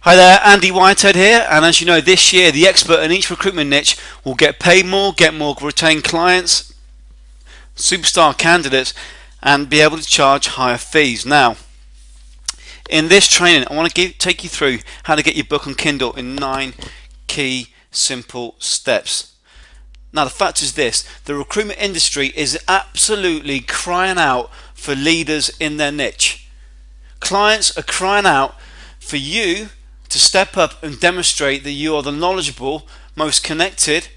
Hi there, Andy Whitehead here, and as you know, this year the expert in each recruitment niche will get paid more, get more retained clients, superstar candidates, and be able to charge higher fees. Now, in this training, I want to take you through how to get your book on Kindle in 9 key simple steps. Now, the fact is this: the recruitment industry is absolutely crying out for leaders in their niche. Clients are crying out for you to step up and demonstrate that you are the knowledgeable, most connected,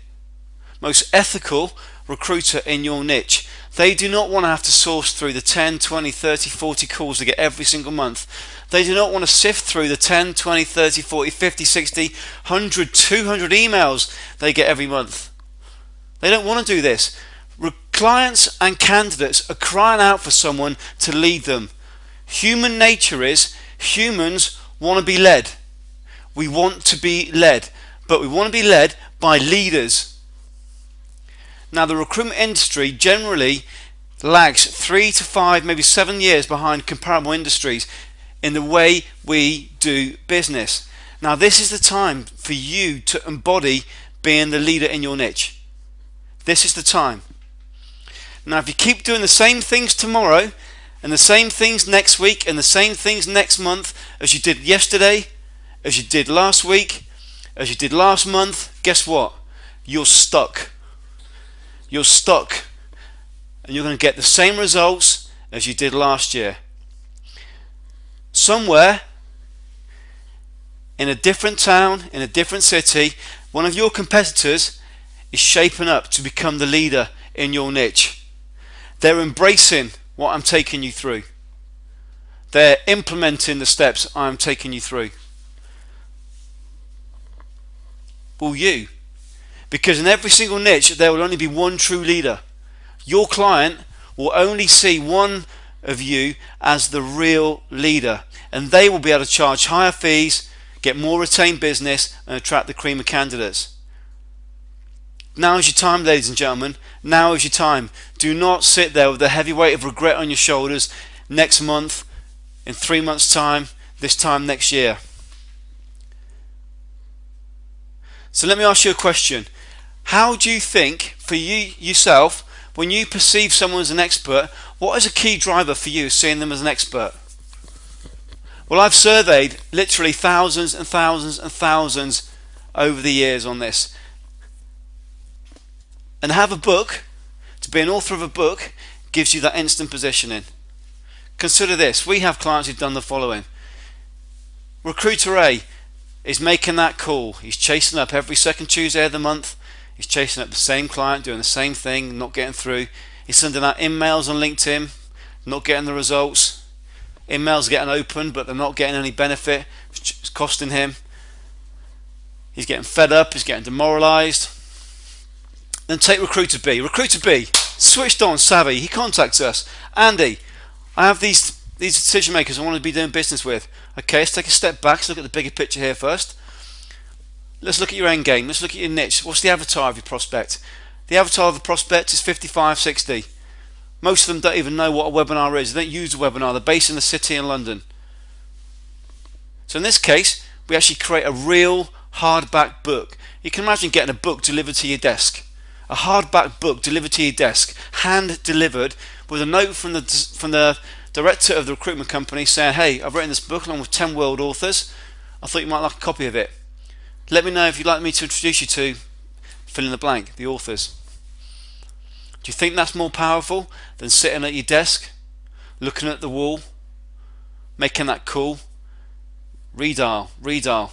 most ethical recruiter in your niche. They do not want to have to source through the 10, 20, 30, 40 calls they get every single month. They do not want to sift through the 10, 20, 30, 40, 50, 60, 100, 200 emails they get every month. They don't want to do this. Clients and candidates are crying out for someone to lead them. Human nature is humans want to be led. We want to be led, but we want to be led by leaders. Now, the recruitment industry generally lags 3 to 5, maybe 7 years behind comparable industries in the way we do business. Now, this is the time for you to embody being the leader in your niche. This is the time. Now, if you keep doing the same things tomorrow and the same things next week and the same things next month as you did yesterday, as you did last week, as you did last month, guess what? You're stuck. You're stuck. And you're going to get the same results as you did last year. Somewhere in a different town, in a different city, one of your competitors is shaping up to become the leader in your niche. They're embracing what I'm taking you through. They're implementing the steps I'm taking you through. Will you? Because in every single niche there will only be one true leader. Your client will only see one of you as the real leader, and they will be able to charge higher fees, get more retained business, and attract the cream of candidates. Now is your time, ladies and gentlemen. Now is your time. Do not sit there with the heavy weight of regret on your shoulders next month, in 3 months' time, this time next year. So let me ask you a question. How do you think, for you yourself, when you perceive someone as an expert, what is a key driver for you seeing them as an expert? Well, I've surveyed literally thousands and thousands and thousands over the years on this. And have a book, to be an author of a book, gives you that instant positioning. Consider this. We have clients who've done the following. Recruiter A is making that call. He's chasing up every second Tuesday of the month. He's chasing up the same client, doing the same thing, not getting through. He's sending out emails on LinkedIn, not getting the results. Emails getting open, but they're not getting any benefit. It's costing him. He's getting fed up. He's getting demoralized. Then take Recruiter B. Recruiter B, switched on, savvy. He contacts us. Andy, I have these decision makers I want to be doing business with. Okay, let's take a step back. Let's look at the bigger picture here first. Let's look at your end game. Let's look at your niche. What's the avatar of your prospect? The avatar of the prospect is 55, 60. Most of them don't even know what a webinar is. They don't use a webinar. They're based in the city in London. So in this case, we actually create a real hardback book. You can imagine getting a book delivered to your desk. A hardback book delivered to your desk, hand delivered, with a note from the director of the recruitment company saying, hey, I've written this book along with 10 world authors. I thought you might like a copy of it. Let me know if you'd like me to introduce you to fill in the blank, the authors. Do you think that's more powerful than sitting at your desk, looking at the wall, making that call? Redial.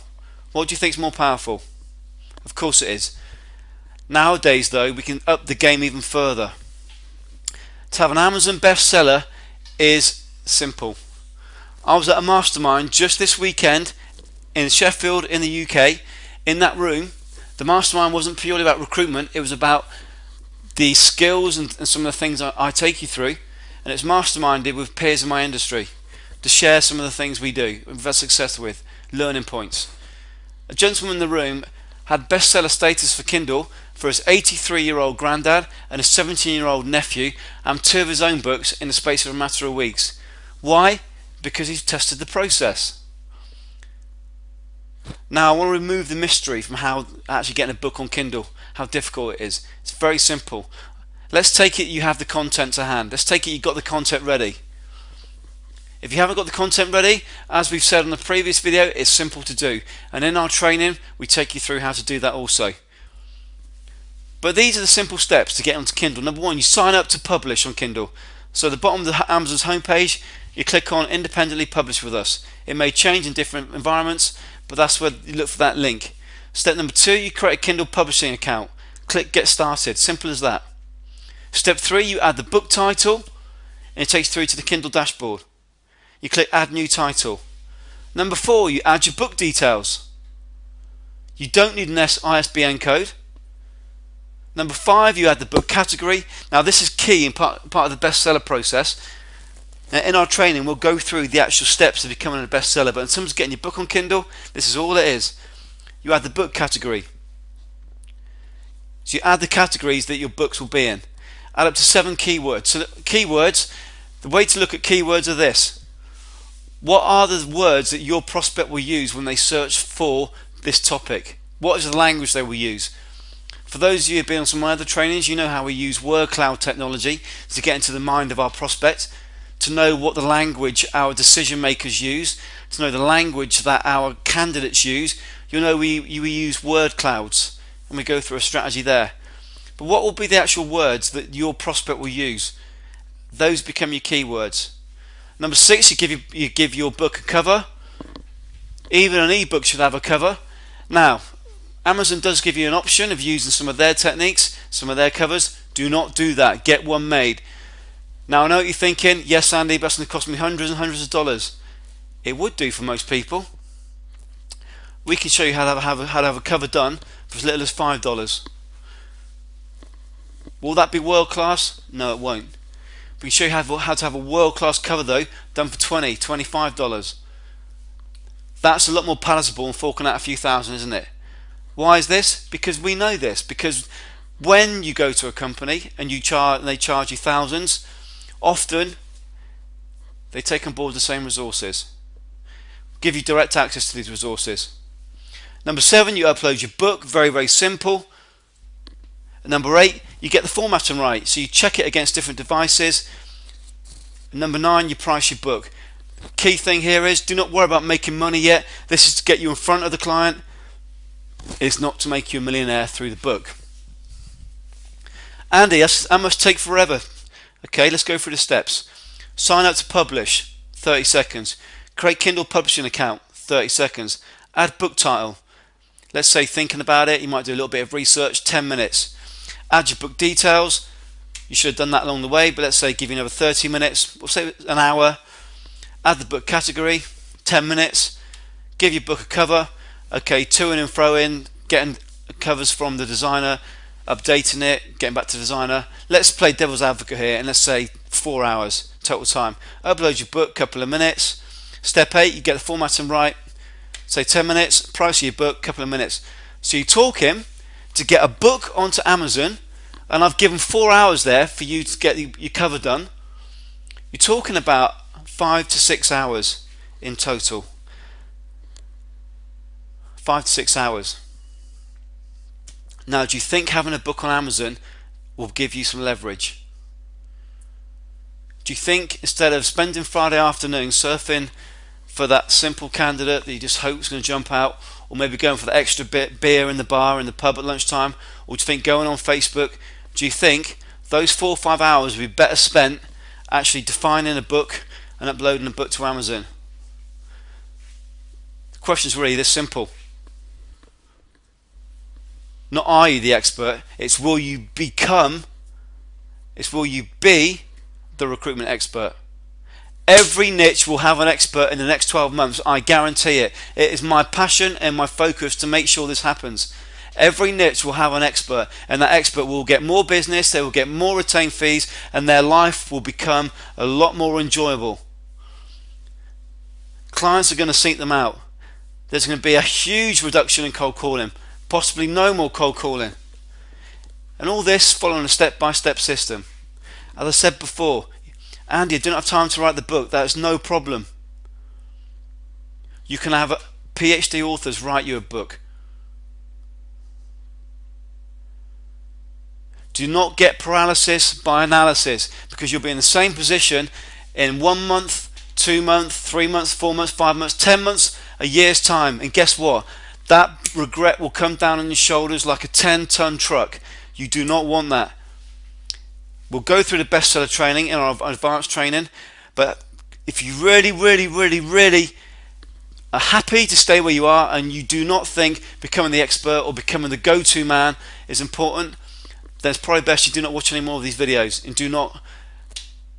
What do you think is more powerful? Of course it is. Nowadays, though, we can up the game even further. To have an Amazon bestseller is simple. I was at a mastermind just this weekend in Sheffield in the UK. In that room, the mastermind wasn't purely about recruitment. It was about the skills and some of the things I take you through. And it's masterminded with peers in my industry to share some of the things we do, we've had success with, learning points. A gentleman in the room had bestseller status for Kindle for his 83-year-old granddad and his 17-year-old nephew, and 2 of his own books in the space of a matter of weeks. Why? Because he's tested the process. Now I want to remove the mystery from how actually getting a book on Kindle, how difficult it is. It's very simple. Let's take it you have the content to hand. Let's take it you've got the content ready. If you haven't got the content ready, as we've said on the previous video, it's simple to do. And in our training, we take you through how to do that also. But these are the simple steps to get onto Kindle. Number one, you sign up to publish on Kindle. So at the bottom of the Amazon's homepage, you click on independently publish with us. It may change in different environments, but that's where you look for that link. Step number two, you create a Kindle publishing account. Click get started, simple as that. Step three, you add the book title, and it takes you through to the Kindle dashboard. You click add new title. Number four, you add your book details. You don't need an ISBN code. Number five, you add the book category. Now this is key in part of the bestseller process. Now, in our training we'll go through the actual steps of becoming a bestseller, but in terms of getting your book on Kindle, this is all it is. You add the book category. So you add the categories that your books will be in. Add up to 7 keywords. So keywords, the way to look at keywords are this. What are the words that your prospect will use when they search for this topic? What is the language they will use? For those of you who have been on some of my other trainings, you know how we use word cloud technology to get into the mind of our prospect, to know what the language our decision makers use, to know the language that our candidates use. You'll know we use word clouds, and we go through a strategy there. But what will be the actual words that your prospect will use? Those become your keywords. Number 6, you give your book a cover. Even an ebook should have a cover. Now, Amazon does give you an option of using some of their techniques, some of their covers. Do not do that. Get one made. Now I know what you're thinking, yes Andy, that's going to cost me hundreds and hundreds of dollars. It would do for most people. We can show you how to have a cover done for as little as $5. Will that be world class? No, it won't. We can show you how to have a world class cover though, done for $20, $25. That's a lot more palatable than forking out a few thousand, isn't it? Why is this? Because we know this. Because when you go to a company and they charge you thousands, often they take on board the same resources, give you direct access to these resources. Number 7, you upload your book, very, very simple. And number 8, you get the formatting right, so you check it against different devices. And number 9, you price your book. Key thing here is, do not worry about making money yet. This is to get you in front of the client. It's not to make you a millionaire through the book. Andy, that must take forever. Okay, let's go through the steps. Sign up to publish, 30 seconds. Create Kindle publishing account, 30 seconds. Add book title. Let's say thinking about it, you might do a little bit of research, 10 minutes. Add your book details. You should have done that along the way, but let's say give you another 30 minutes, we'll say an hour. Add the book category, 10 minutes. Give your book a cover. Okay, to and fro in, getting covers from the designer, updating it, getting back to the designer. Let's play devil's advocate here and let's say 4 hours total time. Upload your book, couple of minutes. Step 8, you get the formatting right. Say 10 minutes, price of your book, couple of minutes. So you're talking to get a book onto Amazon, and I've given 4 hours there for you to get your cover done. You're talking about 5 to 6 hours in total. 5 to 6 hours. Now, do you think having a book on Amazon will give you some leverage? Do you think instead of spending Friday afternoon surfing for that simple candidate that you just hope is going to jump out, or maybe going for the extra bit beer in the bar in the pub at lunchtime, or do you think going on Facebook, do you think those 4 or 5 hours would be better spent actually defining a book and uploading a book to Amazon? The question is really this simple. Not are you the expert, it's will you be the recruitment expert. Every niche will have an expert in the next 12 months, I guarantee it. It is my passion and my focus to make sure this happens. Every niche will have an expert, and that expert will get more business, they will get more retained fees, and their life will become a lot more enjoyable. Clients are going to seek them out. There's going to be a huge reduction in cold calling, possibly no more cold calling. And all this following a step-by-step system. As I said before, Andy, I don't have time to write the book. That's no problem. You can have PhD authors write you a book. Do not get paralysis by analysis, because you'll be in the same position in 1 month, 2 months, 3 months, 4 months, 5 months, 10 months, a year's time. And guess what? That regret will come down on your shoulders like a 10-ton truck. You do not want that. We'll go through the bestseller training in our advanced training, but if you really are happy to stay where you are and you do not think becoming the expert or becoming the go-to man is important, then it's probably best you do not watch any more of these videos and do not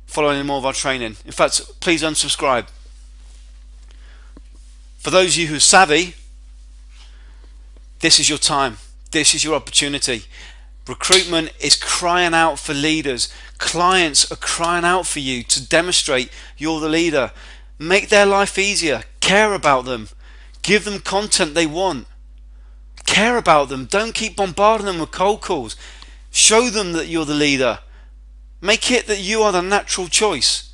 follow any more of our training. In fact, please unsubscribe. For those of you who are savvy, this is your time. This is your opportunity. Recruitment is crying out for leaders. Clients are crying out for you to demonstrate you're the leader. Make their life easier. Care about them. Give them content they want. Care about them. Don't keep bombarding them with cold calls. Show them that you're the leader. Make it that you are the natural choice.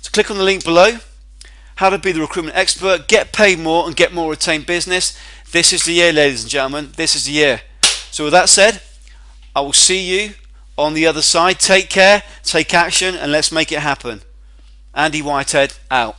So click on the link below. How to be the recruitment expert, get paid more and get more retained business. This is the year, ladies and gentlemen. This is the year. So with that said, I will see you on the other side. Take care, take action, and let's make it happen. Andy Whitehead out.